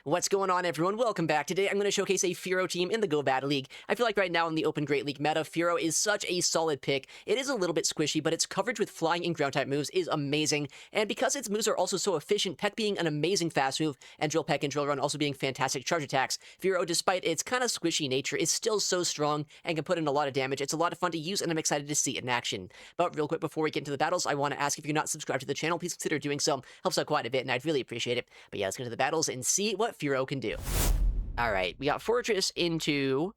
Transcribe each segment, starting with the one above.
What's going on, everyone? Welcome back. Today, I'm going to showcase a Fearow team in the Go Battle League. I feel like right now in the Open Great League meta, Fearow is such a solid pick. It is a little bit squishy, but its coverage with flying and ground-type moves is amazing. And because its moves are also so efficient, Peck being an amazing fast move, and Drill Peck and Drill Run also being fantastic charge attacks, Fearow, despite its kind of squishy nature, is still so strong and can put in a lot of damage. It's a lot of fun to use, and I'm excited to see it in action. But real quick, before we get into the battles, I want to ask if you're not subscribed to the channel, please consider doing so. Helps out quite a bit, and I'd really appreciate it. But yeah, let's get into the battles and see what Fearow can do. Alright, we got Fortress into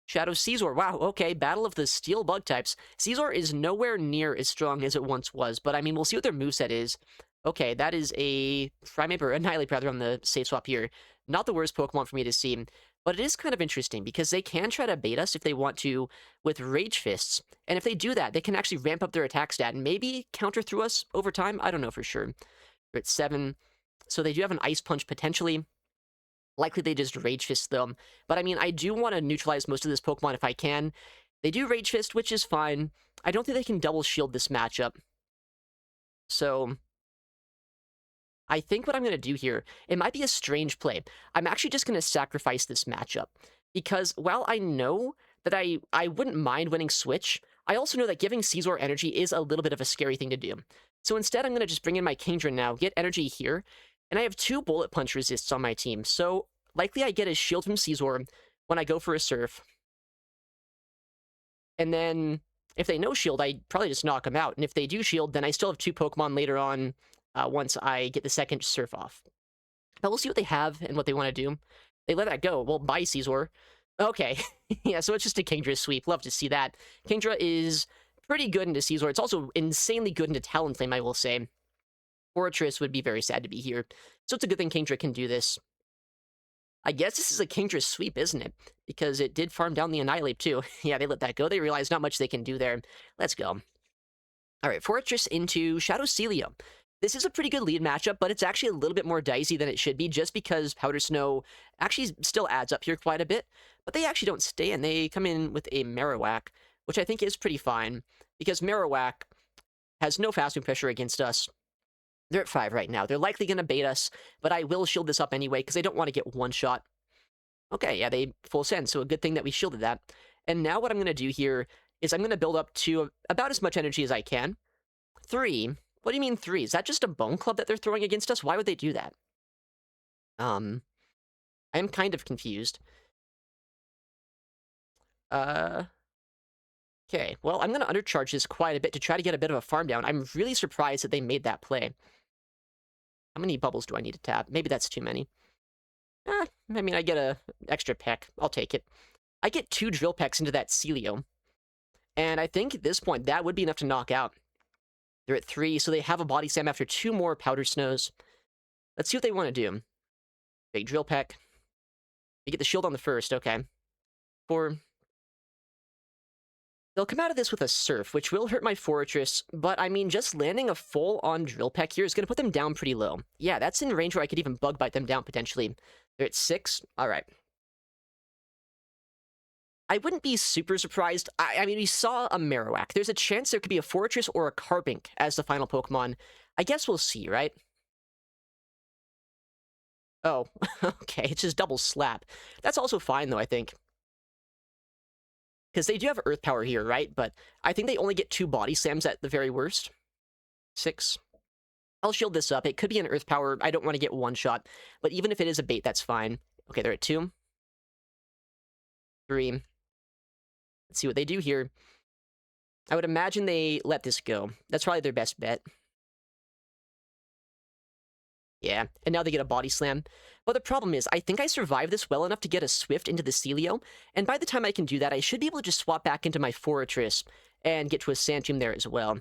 Shadow Seismitoad. Wow, okay, Battle of the Steel Bug types. Seismitoad is nowhere near as strong as it once was, but I mean, we'll see what their moveset is. Okay, that is a Primeape, or Annihilape rather, on the safe swap here. Not the worst Pokemon for me to see, but it is kind of interesting, because they can try to bait us if they want to with Rage Fists, and if they do that, they can actually ramp up their attack stat and maybe counter through us over time. I don't know for sure. They're at 7, so they do have an Ice Punch potentially. Likely they just Rage Fist them. But I mean, I do want to neutralize most of this Pokemon if I can. They do Rage Fist, which is fine. I don't think they can double shield this matchup. So I think what I'm going to do here, it might be a strange play. I'm actually just going to sacrifice this matchup. Because while I know that I wouldn't mind winning Switch, I also know that giving Seismitoad energy is a little bit of a scary thing to do. So instead, I'm going to just bring in my Kingdra now, get energy here, and I have 2 Bullet Punch resists on my team, so likely I get a shield from Seismitoad when I go for a Surf. And then, if they no shield, I probably just knock them out. And if they do shield, then I still have 2 Pokemon later on once I get the second Surf off. But we'll see what they have and what they want to do. They let that go. Well, bye, Seismitoad. Okay. Yeah, so it's just a Kingdra sweep. Love to see that. Kingdra is pretty good into Seismitoad. It's also insanely good into Talonflame, I will say. Fortress would be very sad to be here. So it's a good thing Kingdra can do this. I guess this is a Kingdra sweep, isn't it? Because it did farm down the Annihilape too. Yeah, they let that go. They realized not much they can do there. Let's go. Alright, Fortress into Shadow Sealeo. This is a pretty good lead matchup, but it's actually a little bit more dicey than it should be, just because Powder Snow actually still adds up here quite a bit. But they actually don't stay in. They come in with a Marowak, which I think is pretty fine, because Marowak has no fast move pressure against us. They're at 5 right now. They're likely going to bait us, but I will shield this up anyway, because I don't want to get one shot. Okay, yeah, they full send, so a good thing that we shielded that. And now what I'm going to do here is I'm going to build up to about as much energy as I can. 3? What do you mean 3? Is that just a Bone Club that they're throwing against us? Why would they do that? I am kind of confused. Okay, well, I'm going to undercharge this quite a bit to try to get a bit of a farm down. I'm really surprised that they made that play. How many bubbles do I need to tap? Maybe that's too many. I mean, I get a extra peck. I'll take it. I get 2 Drill Pecks into that Sealeo. And I think at this point, that would be enough to knock out. They're at 3, so they have a Body Slam after 2 more Powder Snows. Let's see what they want to do. Big Drill Peck. We get the shield on the first, okay. 4. They'll come out of this with a Surf, which will hurt my Fortress, but I mean, just landing a full-on Drill Peck here is going to put them down pretty low. Yeah, that's in range where I could even Bug Bite them down, potentially. They're at 6. Alright. I wouldn't be super surprised. I mean, we saw a Marowak. There's a chance there could be a Fortress or a Carbink as the final Pokemon. I guess we'll see, right? Oh, okay, it's just double slap. That's also fine, though, I think. Because they do have Earth Power here, right? But I think they only get 2 Body Slams at the very worst. 6. I'll shield this up. It could be an Earth Power. I don't want to get one shot. But even if it is a bait, that's fine. Okay, they're at 2. 3. Let's see what they do here. I would imagine they let this go. That's probably their best bet. Yeah, and now they get a Body Slam. But the problem is, I think I survived this well enough to get a Swift into the Sealeo, and by the time I can do that, I should be able to just swap back into my Fortress and get to a Sand Tomb there as well.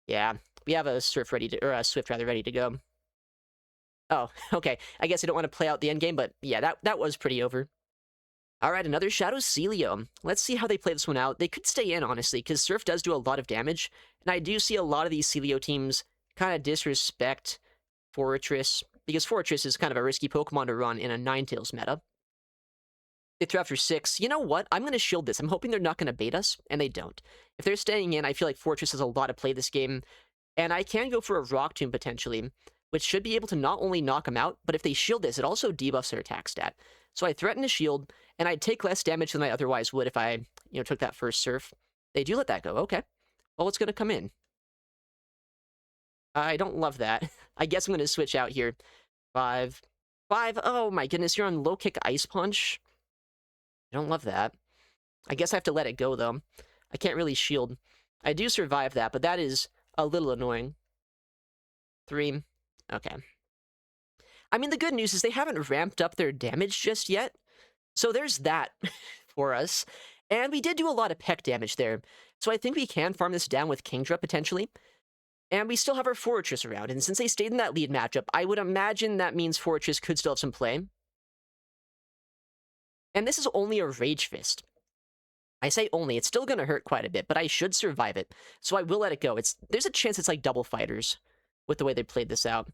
Yeah, we have a Surf ready to, or a Swift rather, ready to go. Oh, okay. I guess I don't want to play out the endgame, but yeah, that was pretty over. Alright, another Shadow Sealeo. Let's see how they play this one out. They could stay in, honestly, because Surf does do a lot of damage, and I do see a lot of these Sealeo teams kind of disrespect Fortress, because Fortress is kind of a risky Pokemon to run in a Ninetales meta. They throw after 6. You know what? I'm going to shield this. I'm hoping they're not going to bait us, and they don't. If they're staying in, I feel like Fortress has a lot of play this game, and I can go for a Rock Tomb, potentially. which should be able to not only knock them out, but if they shield this, it also debuffs their attack stat. So I threaten to shield, and I'd take less damage than I otherwise would if I, took that first surf. They do let that go. Okay. Well, what's going to come in? I don't love that. I guess I'm going to switch out here. 5. Oh my goodness, you're on low kick Ice Punch. I don't love that. I guess I have to let it go, though. I can't really shield. I do survive that, but that is a little annoying. 3. Okay. I mean, the good news is they haven't ramped up their damage just yet. So there's that for us. And we did do a lot of peck damage there. So I think we can farm this down with Kingdra, potentially. And we still have our Fortress around. And since they stayed in that lead matchup, I would imagine that means Fortress could still have some play. And this is only a Rage Fist. I say only, it's still going to hurt quite a bit, but I should survive it. So I will let it go. There's a chance it's like double fighters with the way they played this out.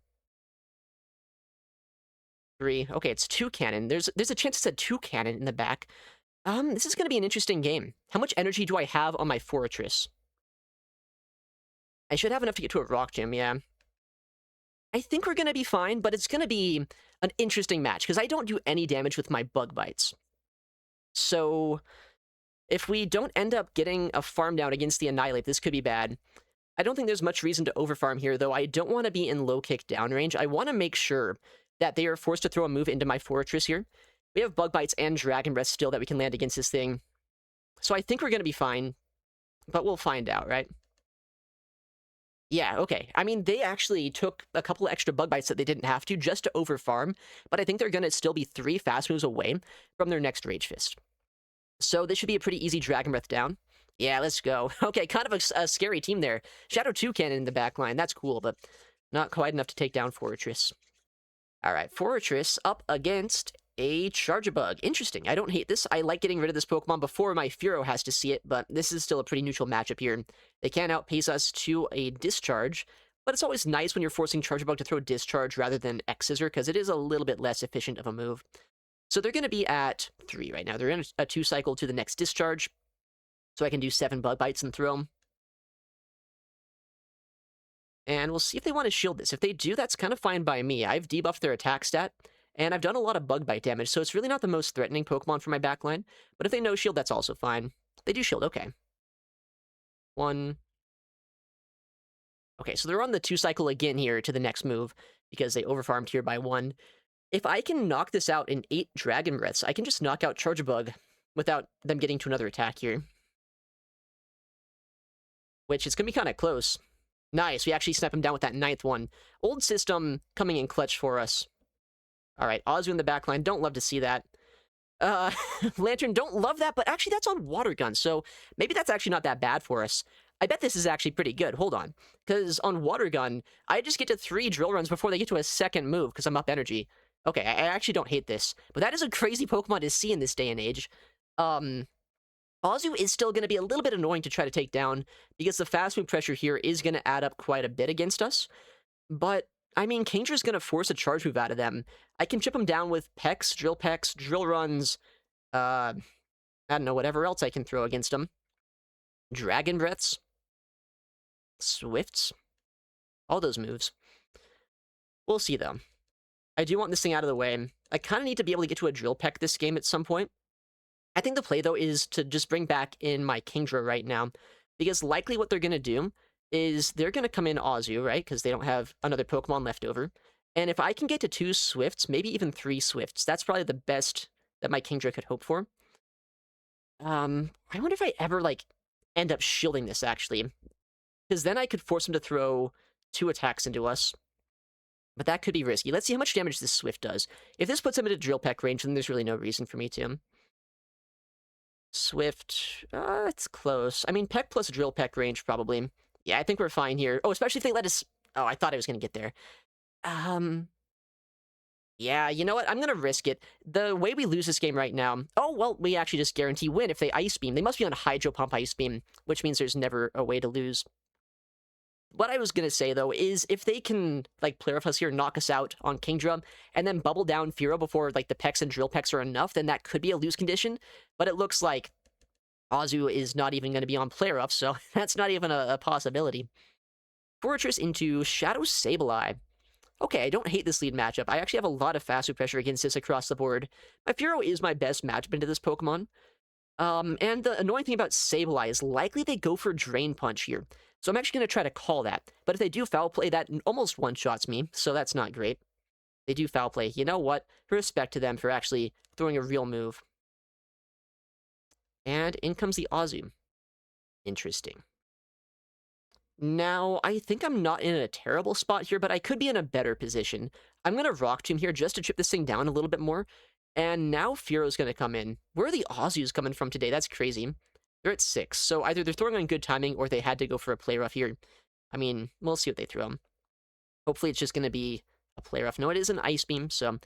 3. Okay, it's 2 cannon. There's a chance it's a 2 cannon in the back. This is going to be an interesting game. How much energy do I have on my Fortress? I should have enough to get to a Rock Gym, yeah. I think we're going to be fine, but it's going to be an interesting match, because I don't do any damage with my Bug Bites. So if we don't end up getting a farm down against the Annihilape, this could be bad. I don't think there's much reason to overfarm here, though. I don't want to be in low kick down range. I want to make sure that they are forced to throw a move into my Fortress here. We have Bug Bites and Dragon Breath still that we can land against this thing. So I think we're going to be fine, but we'll find out, right? Yeah, okay. I mean, they actually took a couple of extra Bug Bites that they didn't have to just to overfarm, but I think they're going to still be 3 fast moves away from their next Rage Fist. So this should be a pretty easy Dragon Breath down. Yeah, let's go. Okay, kind of a scary team there. Shadow 2 Cannon in the back line. That's cool, but not quite enough to take down Fortress. All right, Fortress up against a Charjabug. Interesting. I don't hate this. I like getting rid of this Pokemon before my Fearow has to see it, but this is still a pretty neutral matchup here. They can outpace us to a Discharge, but it's always nice when you're forcing Charjabug to throw Discharge rather than X-Scissor, because it is a little bit less efficient of a move. So they're going to be at 3 right now. They're in a 2-cycle to the next Discharge, so I can do 7 Bug Bites and throw them. And we'll see if they want to shield this. If they do, that's kind of fine by me. I've debuffed their attack stat, and I've done a lot of Bug Bite damage, so it's really not the most threatening Pokemon for my backline. But if they no shield, that's also fine. They do shield, okay. 1. Okay, so they're on the 2-cycle again here to the next move, because they overfarmed here by 1. If I can knock this out in 8 Dragon Breaths, I can just knock out Charjabug without them getting to another attack here. Which is going to be kind of close. Nice, we actually snap him down with that 9th one. Old system coming in clutch for us. Alright, Azu in the backline, don't love to see that. Lantern, don't love that, but actually that's on Water Gun, so maybe that's actually not that bad for us. I bet this is actually pretty good, hold on. Because on Water Gun, I just get to 3 drill runs before they get to a second move, because I'm up energy. Okay, I actually don't hate this, but that is a crazy Pokemon to see in this day and age. Azu is still going to be a little bit annoying to try to take down, because the fast move pressure here is going to add up quite a bit against us. But, I mean, Kingdra's going to force a charge move out of them. I can chip them down with Pecks, Drill Runs, I don't know, whatever else I can throw against them. Dragon Breaths. Swifts. All those moves. We'll see, though. I do want this thing out of the way. I kind of need to be able to get to a Drill Peck this game at some point. I think the play, though, is to just bring back in my Kingdra right now, because likely what they're going to do is they're going to come in Azu, right, because they don't have another Pokemon left over, and if I can get to 2 Swifts, maybe even 3 Swifts, that's probably the best that my Kingdra could hope for. I wonder if I ever, like, end up shielding this, actually, because then I could force him to throw 2 attacks into us, but that could be risky. Let's see how much damage this Swift does. If this puts him into Drill Peck range, then there's really no reason for me to. Swift, it's close. I mean, Peck plus Drill Peck range, probably. Yeah, I think we're fine here. Oh, especially if they let us... Oh, I thought I was going to get there. Yeah, you know what? I'm going to risk it. The way we lose this game right now... Oh, well, we actually just guarantee win if they Ice Beam. They must be on Hydro Pump Ice Beam, which means there's never a way to lose. What I was going to say, though, is if they can, like, play with us here, knock us out on Kingdra, and then bubble down Fearow before, like, the Pecks and Drill Pecks are enough, then that could be a lose condition. But it looks like Azu is not even going to be on Play Rough, so that's not even a possibility. Fortress into Shadow Sableye. Okay, I don't hate this lead matchup. I actually have a lot of fast pressure against this across the board. My Fearow is my best matchup into this Pokemon. And the annoying thing about Sableye is likely they go for Drain Punch here. So I'm actually going to try to call that. But if they do foul play, that almost one-shots me, so that's not great. They do foul play. You know what? Respect to them for actually throwing a real move. And in comes the Azu. Interesting. Now, I think I'm not in a terrible spot here, but I could be in a better position. I'm going to Rock Tomb here just to chip this thing down a little bit more. And now Fearow's going to come in. Where are the Azus coming from today? That's crazy. They're at 6, so either they're throwing on good timing or they had to go for a play rough here. I mean, we'll see what they throw. Hopefully it's just going to be a play rough. No, it is an Ice Beam, so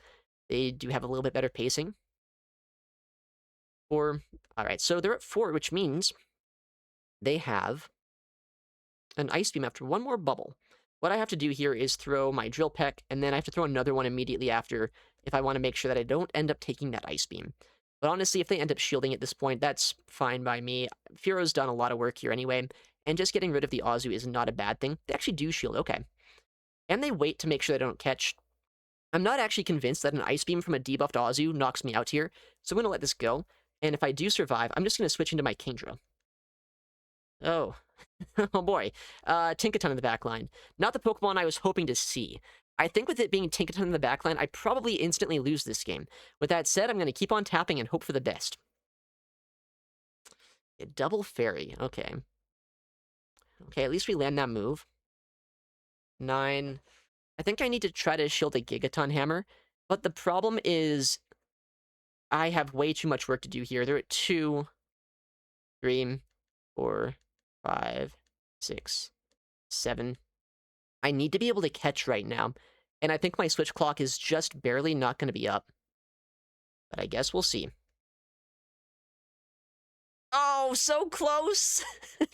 they do have a little bit better pacing. Alright, so they're at 4, which means they have an Ice Beam after one more bubble. What I have to do here is throw my Drill Peck, and then I have to throw another one immediately after if I want to make sure that I don't end up taking that Ice Beam. But honestly, if they end up shielding at this point, that's fine by me. Fearow's done a lot of work here anyway, and just getting rid of the Azu is not a bad thing. They actually do shield, okay. And they wait to make sure they don't catch. I'm not actually convinced that an Ice Beam from a debuffed Azu knocks me out here, so I'm going to let this go. And if I do survive, I'm just going to switch into my Kingdra. Oh. Oh boy. Tinkaton in the backline. Not the Pokemon I was hoping to see. I think with it being Tinkaton in the backline, I probably instantly lose this game. With that said, I'm going to keep on tapping and hope for the best. A double fairy. Okay. Okay, at least we land that move. 9. I think I need to try to shield a Gigaton Hammer, but the problem is I have way too much work to do here. They're at 2, 3, 4, 5, 6, 7. I need to be able to catch right now, and I think my switch clock is just barely not going to be up. But I guess we'll see. Oh, so close!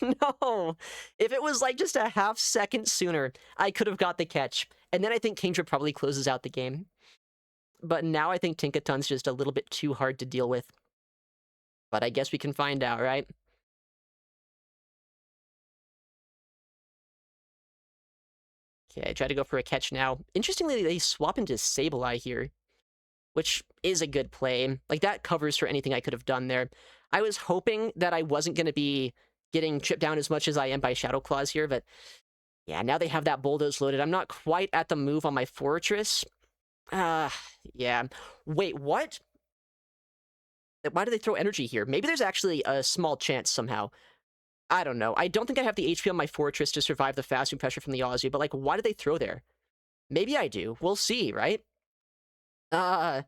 No! If it was like just a half second sooner, I could have got the catch. And then I think Kingdra probably closes out the game. But now I think Tinkaton's just a little bit too hard to deal with. But I guess we can find out, right? Okay, I try to go for a catch now. Interestingly, they swap into Sableye here, which is a good play. Like, that covers for anything I could have done there. I was hoping that I wasn't going to be getting chipped down as much as I am by Shadow Claws here, but yeah, now they have that Bulldoze loaded. I'm not quite at the move on my Fortress. Yeah. Wait, what? Why do they throw energy here? Maybe there's actually a small chance somehow. I don't know. I don't think I have the HP on my Fortress to survive the fast pressure from the Azu, but, like, why did they throw there? Maybe I do. We'll see, right? Why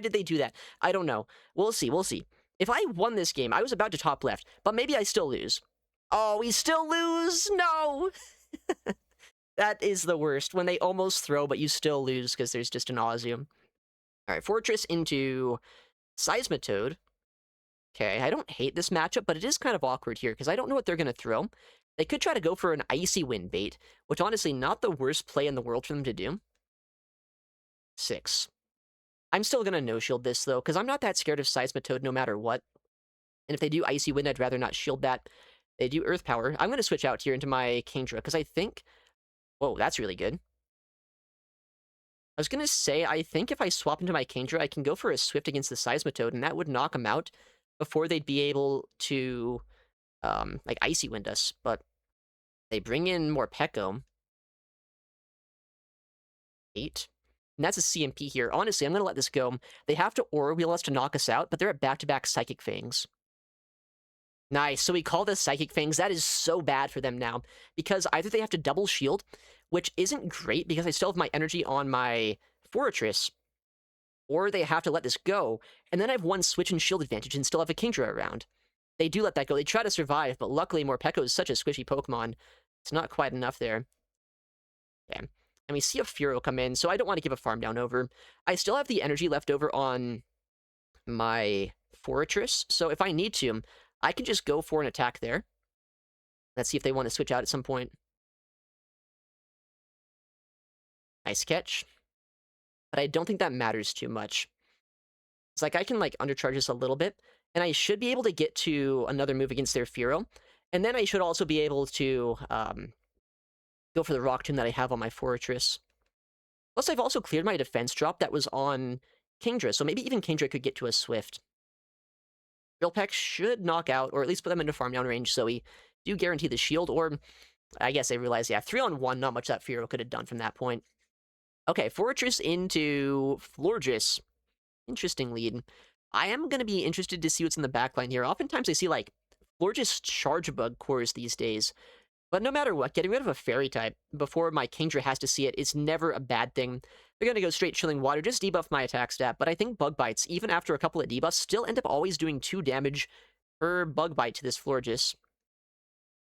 did they do that? I don't know. We'll see, we'll see. If I won this game, I was about to top left, but maybe I still lose. Oh, we still lose? No! That is the worst, when they almost throw, but you still lose because there's just an Azu. Alright, Fortress into Seismitoad. Okay, I don't hate this matchup, but it is kind of awkward here, because I don't know what they're going to throw. They could try to go for an Icy Wind bait, which honestly, not the worst play in the world for them to do. 6. I'm still going to no-shield this, though, because I'm not that scared of Seismitoad no matter what. And if they do Icy Wind, I'd rather not shield that. They do Earth Power. I'm going to switch out here into my Kingdra, because I think... Whoa, that's really good. I was going to say, I think if I swap into my Kingdra, I can go for a Swift against the Seismitoad, and that would knock him out before they'd be able to, like, Icy Wind us. But they bring in Morpeko. 8. And that's a CMP here. Honestly, I'm going to let this go. They have to Aura Wheel us to knock us out, but they're at back-to-back Psychic Fangs. Nice. So we call this Psychic Fangs. That is so bad for them now, because either they have to double shield, which isn't great because I still have my energy on my Fortress, or they have to let this go, and then I have one switch and shield advantage and still have a Kingdra around. They do let that go. They try to survive, but luckily Morpeko is such a squishy Pokemon. It's not quite enough there. Okay. And we see a Fearow come in, so I don't want to give a farm down over. I still have the energy left over on my Fortress, so if I need to, I can just go for an attack there. Let's see if they want to switch out at some point. Nice catch. But I don't think that matters too much. It's like I can, like, undercharge this a little bit, and I should be able to get to another move against their Fearow. And then I should also be able to go for the Rock Tomb that I have on my Fortress. Plus, I've also cleared my defense drop that was on Kingdra, so maybe even Kingdra could get to a Swift. Drill Peck should knock out, or at least put them into farm down range, so we do guarantee the shield, or I guess I realize, yeah, 3-on-1, not much that Fearow could have done from that point. Okay, Fortress into Florges. Interesting lead. I am going to be interested to see what's in the backline here. Oftentimes I see, like, Florges Charjabug cores these days. But no matter what, getting rid of a Fairy type before my Kingdra has to see it is never a bad thing. They're going to go straight Chilling Water, just debuff my attack stat, but I think Bug Bites, even after a couple of debuffs, still end up always doing 2 damage per Bug Bite to this Florges.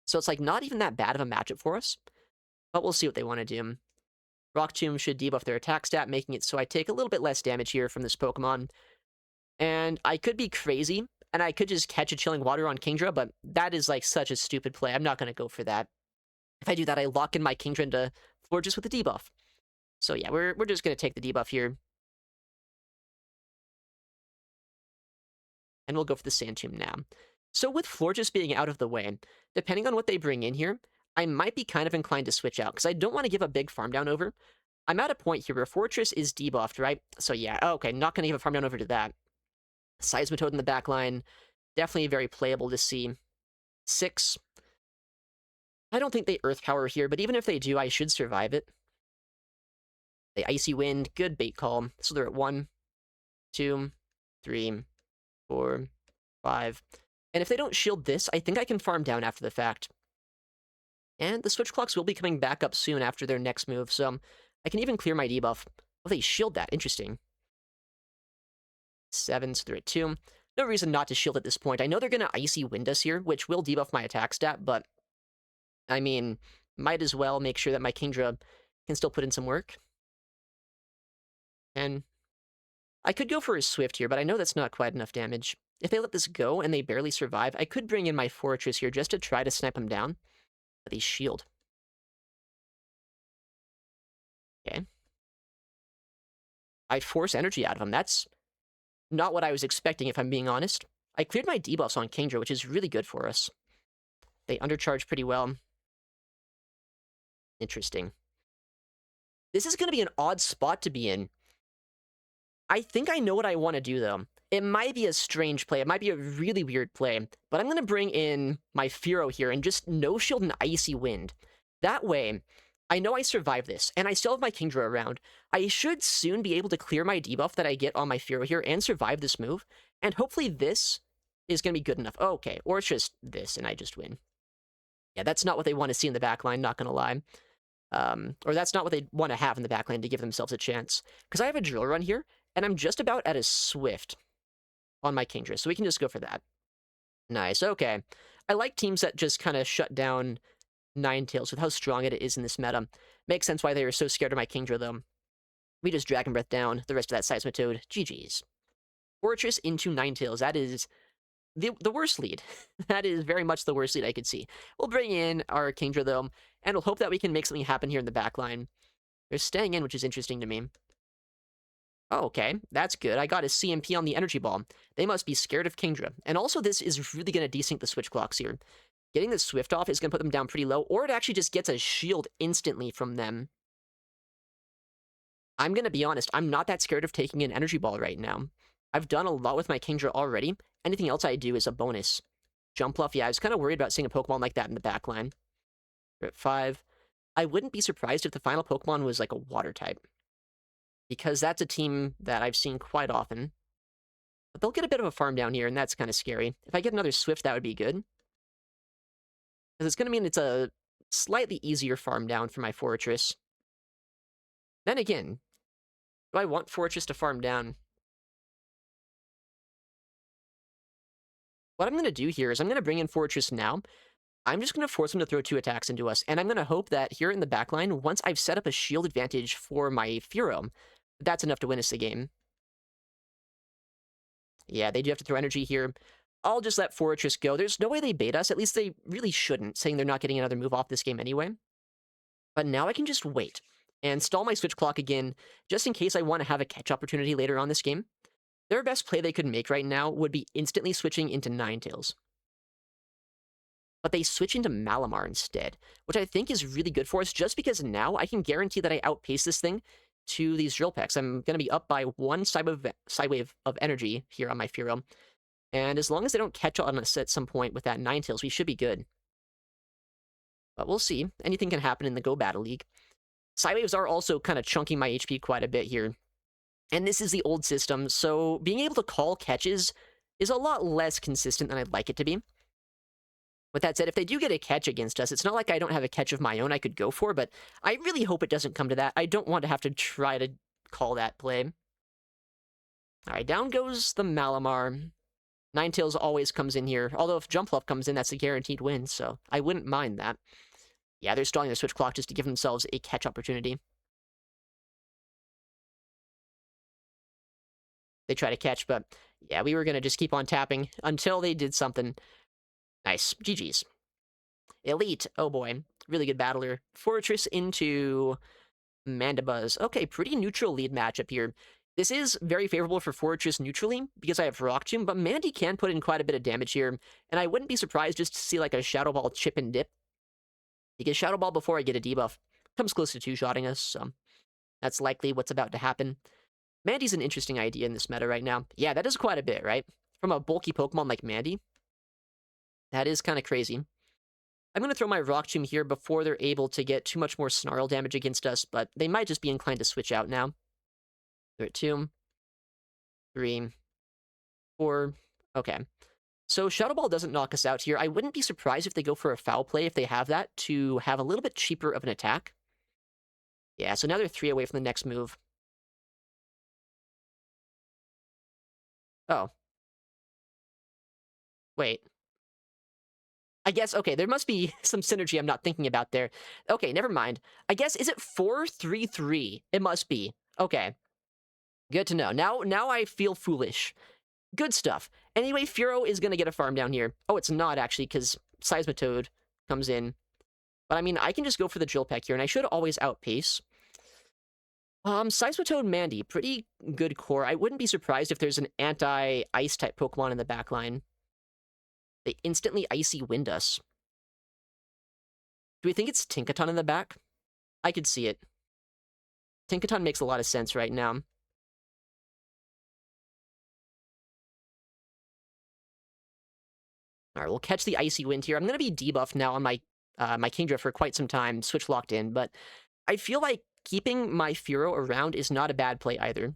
So it's, like, not even that bad of a matchup for us. But we'll see what they want to do. Rock Tomb should debuff their attack stat, making it so I take a little bit less damage here from this Pokemon. And I could be crazy, and I could just catch a Chilling Water on Kingdra, but that is, like, such a stupid play. I'm not going to go for that. If I do that, I lock in my Kingdra into Florges with a debuff. So yeah, we're just going to take the debuff here. And we'll go for the Sand Tomb now. So with Florges being out of the way, depending on what they bring in here, I might be kind of inclined to switch out, because I don't want to give a big farm down over. I'm at a point here where Fortress is debuffed, right? So yeah, okay, not going to give a farm down over to that. Seismitoad in the backline, definitely very playable to see. 6. I don't think they Earth Power here, but even if they do, I should survive it. The Icy Wind, good bait call. So they're at 1, 2, 3, 4, 5. And if they don't shield this, I think I can farm down after the fact. And the Switch Clocks will be coming back up soon after their next move, so I can even clear my debuff. Oh, they shield that. Interesting. 7, so they're at 2. No reason not to shield at this point. I know they're going to Icy Wind us here, which will debuff my attack stat, but I mean, might as well make sure that my Kingdra can still put in some work. And I could go for a Swift here, but I know that's not quite enough damage. If they let this go and they barely survive, I could bring in my Fortress here just to try to snipe them down. But they shield. Okay. I'd force energy out of them. That's not what I was expecting, if I'm being honest. I cleared my debuffs on Kingdra, which is really good for us. They undercharge pretty well. Interesting. This is going to be an odd spot to be in. I think I know what I want to do, though. It might be a strange play. It might be a really weird play. But I'm going to bring in my Fearow here and just no-shield and Icy Wind. That way, I know I survived this, and I still have my Kingdra around. I should soon be able to clear my debuff that I get on my Fearow here and survive this move. And hopefully this is going to be good enough. Oh, okay, or it's just this, and I just win. Yeah, that's not what they want to see in the backline, not going to lie. Or that's not what they want to have in the backline to give themselves a chance. Because I have a Drill Run here, and I'm just about at a Swift on my Kingdra, so we can just go for that. Nice, okay. I like teams that just kind of shut down Ninetales with how strong it is in this meta. Makes sense why they were so scared of my Kingdra, though. We just Dragon Breath down the rest of that Seismitoad. GG's. Fortress into Ninetales. That is the worst lead. That is very much the worst lead I could see. We'll bring in our Kingdra, though, and we'll hope that we can make something happen here in the backline. They're staying in, which is interesting to me. Oh, okay, that's good. I got a CMP on the Energy Ball. They must be scared of Kingdra. And also, this is really going to desync the Switch Clocks here. Getting the Swift off is going to put them down pretty low, or it actually just gets a shield instantly from them. I'm going to be honest, I'm not that scared of taking an Energy Ball right now. I've done a lot with my Kingdra already. Anything else I do is a bonus. Jump Bluff, yeah, I was kind of worried about seeing a Pokemon like that in the backline. We're at 5. I wouldn't be surprised if the final Pokemon was like a Water type, because that's a team that I've seen quite often. But they'll get a bit of a farm down here, and that's kind of scary. If I get another Swift, that would be good. Because it's going to mean it's a slightly easier farm down for my Fortress. Then again, do I want Fortress to farm down? What I'm going to do here is I'm going to bring in Fortress now. I'm just going to force him to throw 2 attacks into us, and I'm going to hope that here in the backline, once I've set up a shield advantage for my Fearow, that's enough to win us the game. Yeah, they do have to throw energy here. I'll just let Fortress go. There's no way they bait us. At least they really shouldn't, saying they're not getting another move off this game anyway. But now I can just wait and stall my Switch Clock again, just in case I want to have a catch opportunity later on this game. Their best play they could make right now would be instantly switching into Ninetales. But they switch into Malamar instead, which I think is really good for us, just because now I can guarantee that I outpace this thing to these drill pecks. I'm going to be up by one side wave of energy here on my Fearow. And as long as they don't catch on us at some point with that Ninetales, we should be good. But we'll see. Anything can happen in the Go Battle League. Psywaves are also kind of chunking my HP quite a bit here. And this is the old system, so being able to call catches is a lot less consistent than I'd like it to be. With that said, if they do get a catch against us, it's not like I don't have a catch of my own I could go for, but I really hope it doesn't come to that. I don't want to have to try to call that play. Alright, down goes the Malamar. Ninetales always comes in here, although if Jumpluff comes in, that's a guaranteed win, so I wouldn't mind that. Yeah, they're stalling their switch clock just to give themselves a catch opportunity. They try to catch, but yeah, we were going to just keep on tapping until they did something. Nice. GG's. Elite. Oh boy. Really good battler. Fortress into Mandibuzz. Okay, pretty neutral lead matchup here. This is very favorable for Fortress neutrally, because I have Rock Tomb, but Mandy can put in quite a bit of damage here, and I wouldn't be surprised just to see like a Shadow Ball chip and dip. Because Shadow Ball before I get a debuff comes close to two-shotting us, so that's likely what's about to happen. Mandy's an interesting idea in this meta right now. Yeah, that is quite a bit, right? From a bulky Pokemon like Mandy. That is kind of crazy. I'm going to throw my Rock Tomb here before they're able to get too much more Snarl damage against us, but they might just be inclined to switch out now. They're at 2, 3, 4. Okay. So Shadow Ball doesn't knock us out here. I wouldn't be surprised if they go for a foul play if they have that to have a little bit cheaper of an attack. Yeah, so now they're 3 away from the next move. Oh. Wait. I guess, okay, there must be some synergy I'm not thinking about there. Okay, never mind. I guess, is it 4-3-3? It must be. Okay. Good to know. Now I feel foolish. Good stuff. Anyway, Fearow is going to get a farm down here. Oh, it's not, actually, because Seismitoad comes in. But, I mean, I can just go for the Drill Peck here, and I should always outpace. Seismitoad Mandy, pretty good core. I wouldn't be surprised if there's an anti-ice type Pokemon in the backline. They instantly Icy Wind us. Do we think it's Tinkaton in the back? I could see it. Tinkaton makes a lot of sense right now. Alright, we'll catch the Icy Wind here. I'm going to be debuffed now on my my Kingdra for quite some time, switch locked in, but I feel like keeping my Fearow around is not a bad play either.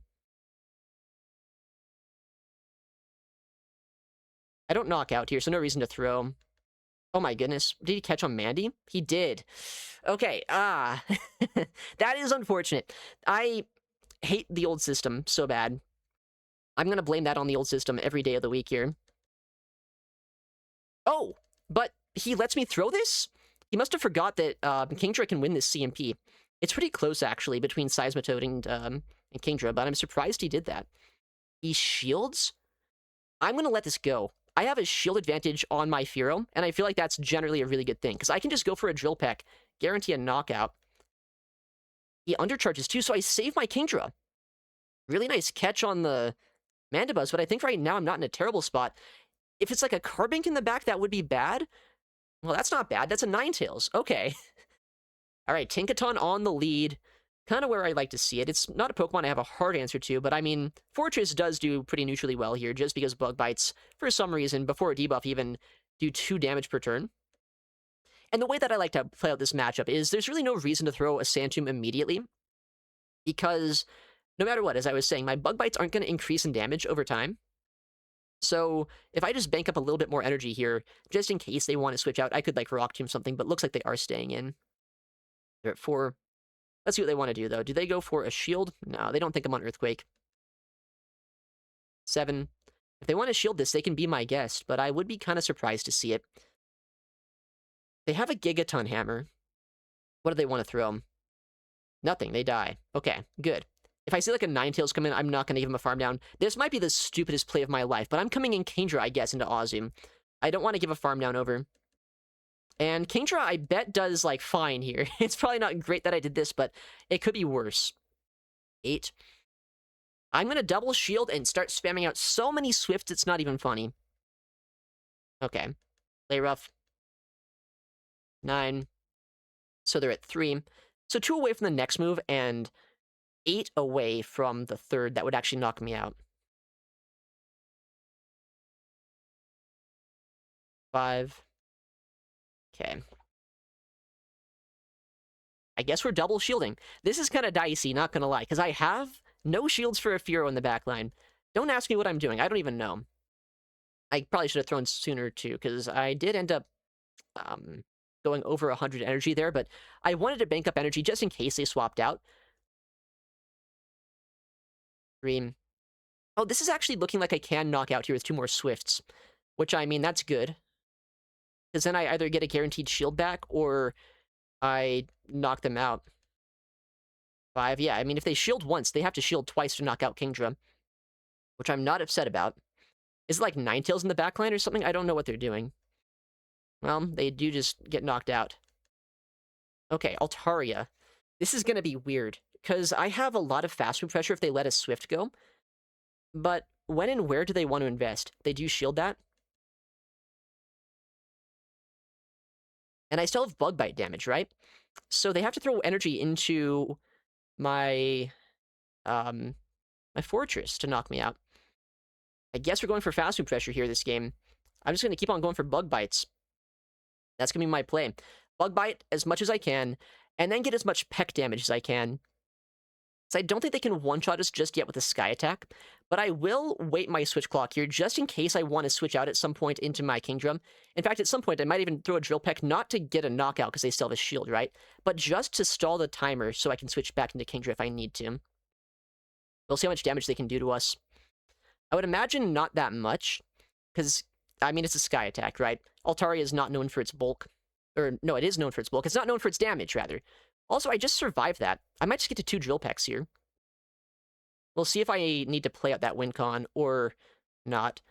I don't knock out here, so no reason to throw. Oh my goodness. Did he catch on Mandy? He did. Okay, that is unfortunate. I hate the old system so bad. I'm going to blame that on the old system every day of the week here. Oh, but he lets me throw this? He must have forgot that Kingdra can win this CMP. It's pretty close, actually, between Seismitoad and Kingdra, but I'm surprised he did that. He shields? I'm going to let this go. I have a shield advantage on my Fearow, and I feel like that's generally a really good thing, because I can just go for a Drill Peck, guarantee a knockout. He undercharges too, so I save my Kingdra. Really nice catch on the Mandibuzz, but I think right now I'm not in a terrible spot. If it's like a Carbink in the back, that would be bad. Well, that's not bad. That's a Ninetales. Okay. All right, Tinkaton on the lead. Kind of where I like to see it. It's not a Pokemon I have a hard answer to, but I mean, Fortress does do pretty neutrally well here, just because Bug Bites, for some reason, before a debuff even, do 2 damage per turn. And the way that I like to play out this matchup is there's really no reason to throw a Sandtomb immediately, because no matter what, as I was saying, my Bug Bites aren't going to increase in damage over time. So if I just bank up a little bit more energy here, just in case they want to switch out, I could like Rock Tomb something, but looks like they are staying in. They're at 4. Let's see what they want to do, though. Do they go for a shield? No, they don't think I'm on Earthquake. 7. If they want to shield this, they can be my guest, but I would be kind of surprised to see it. They have a Gigaton Hammer. What do they want to throw? Nothing. They die. Okay, good. If I see like a Ninetales come in, I'm not going to give him a farm down. This might be the stupidest play of my life, but I'm coming in Kingdra, I guess, into Azu. I don't want to give a farm down over. And Kingdra, I bet, does, like, fine here. It's probably not great that I did this, but it could be worse. 8. I'm going to double shield and start spamming out so many Swifts, it's not even funny. Okay. Play rough. 9. So they're at 3. So 2 away from the next move, and 8 away from the third that would actually knock me out. 5. Okay. I guess we're double shielding. This is kind of dicey, not gonna lie, because I have no shields for a Fearow in the backline. Don't ask me what I'm doing. I don't even know. I probably should have thrown sooner, too, because I did end up going over 100 energy there, but I wanted to bank up energy just in case they swapped out. Dream. Oh, this is actually looking like I can knock out here with 2 more Swifts, which, I mean, that's good. Because then I either get a guaranteed shield back, or I knock them out. 5, yeah, I mean, if they shield once, they have to shield twice to knock out Kingdra, which I'm not upset about. Is it like Ninetales in the backline or something? I don't know what they're doing. Well, they do just get knocked out. Okay, Altaria. This is gonna be weird, because I have a lot of fast move pressure if they let a Swift go. But when and where do they want to invest? They do shield that. And I still have Bug Bite damage, right? So they have to throw energy into my my Fortress to knock me out. I guess we're going for fast move pressure here this game. I'm just going to keep on going for Bug Bites. That's going to be my play. Bug Bite as much as I can, and then get as much peck damage as I can. So I don't think they can one-shot us just yet with a Sky Attack, but I will wait my switch clock here just in case I want to switch out at some point into my Kingdra. In fact, at some point, I might even throw a Drill Peck, not to get a knockout because they still have a shield, right? But just to stall the timer so I can switch back into Kingdra if I need to. We'll see how much damage they can do to us. I would imagine not that much, because, I mean, it's a Sky Attack, right? Altaria is not known for its bulk. Or, no, it is known for its bulk. It's not known for its damage, rather. Also, I just survived that. I might just get to 2 Drill Pecks here. We'll see if I need to play out that win con or not.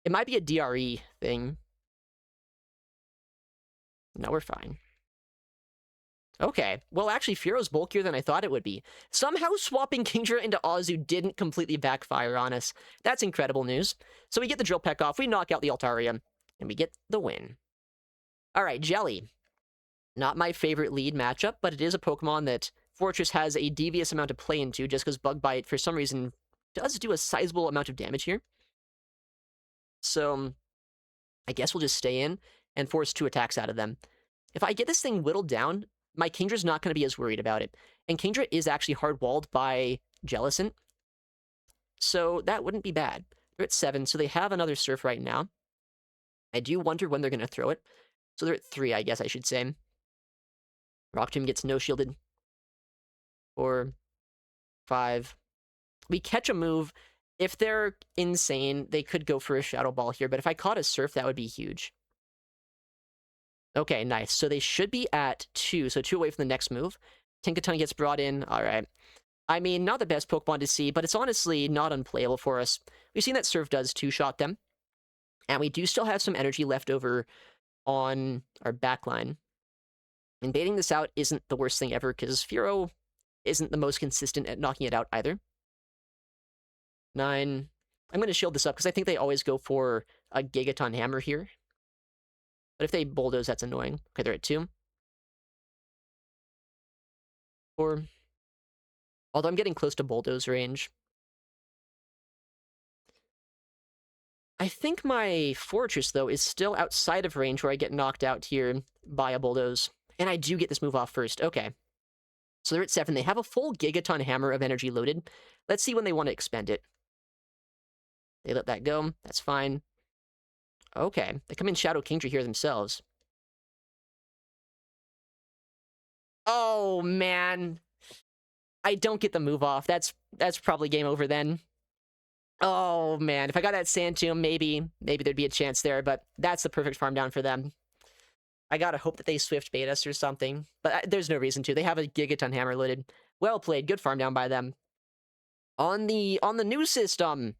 It might be a DRE thing. No, we're fine. Okay, well, actually, Fearow's bulkier than I thought it would be. Somehow swapping Kingdra into Azu didn't completely backfire on us. That's incredible news. So we get the Drill Peck off, we knock out the Altaria, and we get the win. Alright, Jelly. Not my favorite lead matchup, but it is a Pokemon that Fortress has a devious amount to play into, just because Bug Bite, for some reason, does do a sizable amount of damage here. So, I guess we'll just stay in and force 2 attacks out of them. If I get this thing whittled down, my Kingdra's not going to be as worried about it. And Kingdra is actually hard-walled by Jellicent, so that wouldn't be bad. They're at 7, so they have another Surf right now. I do wonder when they're going to throw it. So they're at 3, I guess I should say. Rock Tomb gets no-shielded. 4, 5. We catch a move. If they're insane, they could go for a Shadow Ball here, but if I caught a Surf, that would be huge. Okay, nice. So they should be at 2, so 2 away from the next move. Tinkaton gets brought in. All right. I mean, not the best Pokemon to see, but it's honestly not unplayable for us. We've seen that Surf does 2-shot them, and we do still have some energy left over on our backline. And baiting this out isn't the worst thing ever, because Fearow isn't the most consistent at knocking it out either. 9. I'm going to shield this up, because I think they always go for a Gigaton Hammer here. But if they bulldoze, that's annoying. Okay, they're at 2. 4. Although I'm getting close to bulldoze range. I think my Fortress, though, is still outside of range where I get knocked out here by a bulldoze. And I do get this move off first. Okay. So they're at 7. They have a full Gigaton Hammer of energy loaded. Let's see when they want to expend it. They let that go. That's fine. Okay, they come in Shadow Kingdra here themselves. Oh, man. I don't get the move off. That's probably game over then. Oh, man. If I got that Sand Tomb, maybe there'd be a chance there, but that's the perfect farm down for them. I gotta hope that they Swift bait us or something, but there's no reason to. They have a Gigaton Hammer loaded. Well played. Good farm down by them. On the new system,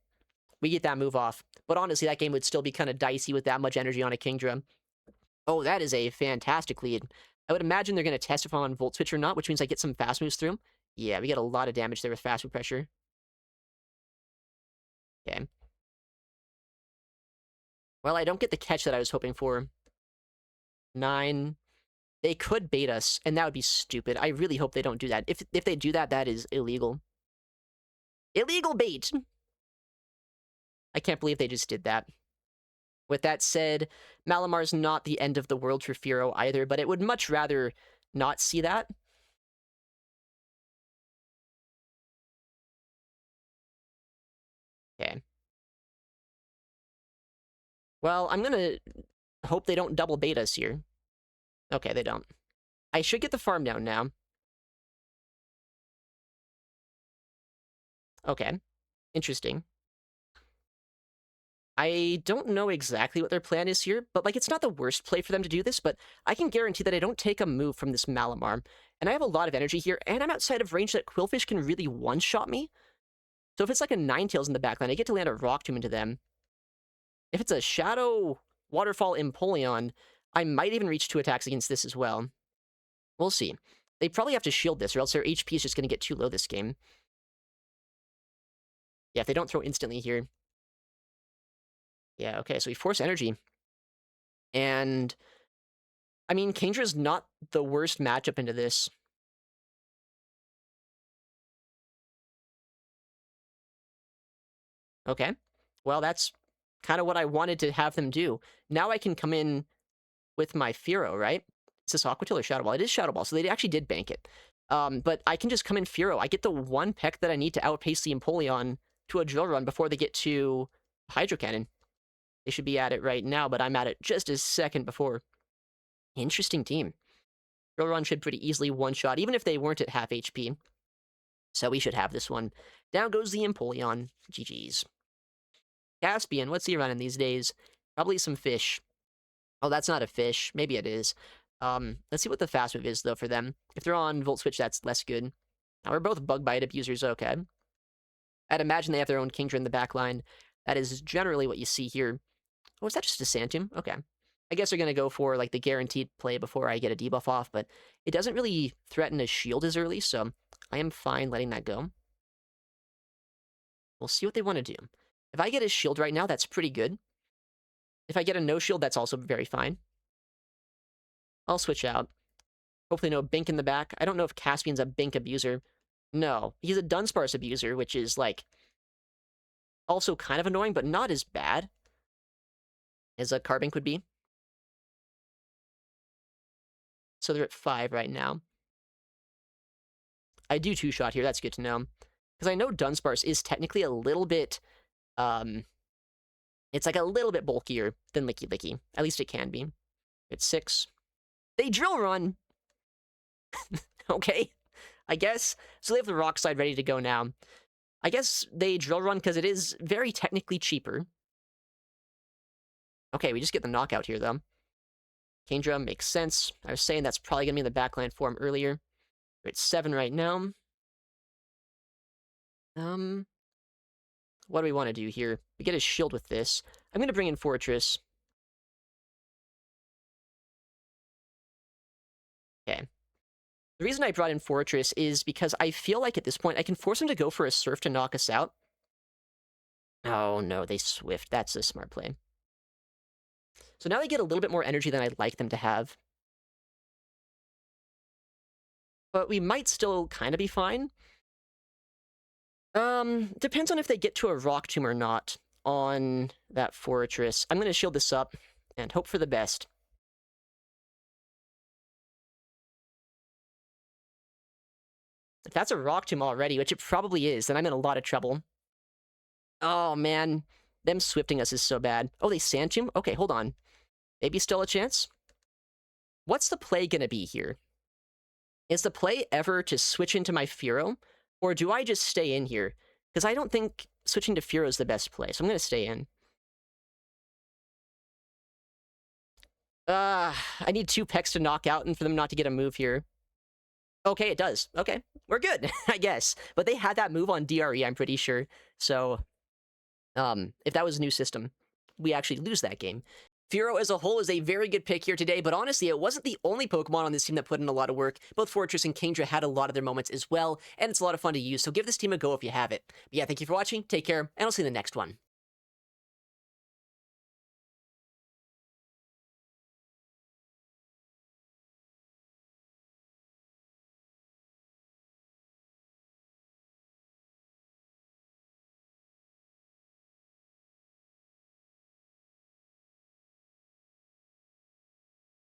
we get that move off. But honestly, that game would still be kind of dicey with that much energy on a Kingdra. Oh, that is a fantastic lead. I would imagine they're going to test if I'm on Volt Switch or not, which means I get some fast moves through. Yeah, we get a lot of damage there with fast move pressure. Okay. Well, I don't get the catch that I was hoping for. 9. They could bait us, and that would be stupid. I really hope they don't do that. If they do that, that is illegal. Illegal bait! I can't believe they just did that. With that said, Malamar's not the end of the world for Fearow either, but it would much rather not see that. Okay. Well, I'm gonna hope they don't double bait us here. Okay, they don't. I should get the farm down now. Okay. Interesting. I don't know exactly what their plan is here, but, like, it's not the worst play for them to do this, but I can guarantee that I don't take a move from this Malamar, and I have a lot of energy here, and I'm outside of range that Qwilfish can really one-shot me. So if it's like a Ninetales in the backline, I get to land a Rock Tomb into them. If it's a Shadow Waterfall Empoleon, I might even reach 2 attacks against this as well. We'll see. They probably have to shield this, or else their HP is just going to get too low this game. Yeah, if they don't throw instantly here. Yeah, okay, so we force energy. And, I mean, Kendra's not the worst matchup into this. Okay. Well, that's kind of what I wanted to have them do. Now I can come in with my Fearow, right? Is this Aqua Tail or Shadow Ball? It is Shadow Ball, so they actually did bank it. But I can just come in Fearow. I get the 1 peck that I need to outpace the Empoleon to a Drill Run before they get to Hydro Cannon. They should be at it right now, but I'm at it just a second before. Interesting team. Drill Run should pretty easily one-shot, even if they weren't at half HP. So we should have this one. Down goes the Empoleon. GG's. Caspian, what's he running these days? Probably some fish. Oh, that's not a fish. Maybe it is. Let's see what the fast move is, though, for them. If they're on Volt Switch, that's less good. Now, we're both Bug Bite abusers, okay. I'd imagine they have their own Kingdra in the backline. That is generally what you see here. Oh, is that just a Santum? Okay. I guess they're going to go for, like, the guaranteed play before I get a debuff off, but it doesn't really threaten a shield as early, so I am fine letting that go. We'll see what they want to do. If I get a shield right now, that's pretty good. If I get a no shield, that's also very fine. I'll switch out. Hopefully no Bink in the back. I don't know if Caspian's a Bink abuser. No, he's a Dunsparce abuser, which is, like, also kind of annoying, but not as bad as a Carbink would be. So they're at 5 right now. I do 2-shot here, that's good to know. Because I know Dunsparce is technically a little bit, it's like a little bit bulkier than Licky Licky. At least it can be. It's 6. They Drill Run! Okay, I guess. So they have the Rock Slide ready to go now. I guess they Drill Run because it is very technically cheaper. Okay, we just get the knockout here, though. Kingdra makes sense. I was saying that's probably going to be in the backline for him earlier. We're at 7 right now. What do we want to do here? We get a shield with this. I'm going to bring in Fortress. Okay. The reason I brought in Fortress is because I feel like at this point I can force him to go for a Surf to knock us out. Oh no, they Swift. That's a smart play. So now they get a little bit more energy than I'd like them to have. But we might still kind of be fine. Depends on if they get to a Rock Tomb or not on that Fortress. I'm going to shield this up and hope for the best. If that's a Rock Tomb already, which it probably is, then I'm in a lot of trouble. Oh, man. Them Swifting us is so bad. Oh, they Sand Tomb? Okay, hold on. Maybe still a chance? What's the play gonna be here? Is the play ever to switch into my Fearow? Or do I just stay in here? Because I don't think switching to Fearow is the best play, so I'm gonna stay in. I need 2 pecks to knock out and for them not to get a move here. Okay, it does. Okay, we're good, I guess. But they had that move on DRE, I'm pretty sure. So, if that was a new system, we actually lose that game. Fearow as a whole is a very good pick here today, but honestly, it wasn't the only Pokemon on this team that put in a lot of work. Both Fortress and Kingdra had a lot of their moments as well, and it's a lot of fun to use, so give this team a go if you have it. But yeah, thank you for watching, take care, and I'll see you in the next one.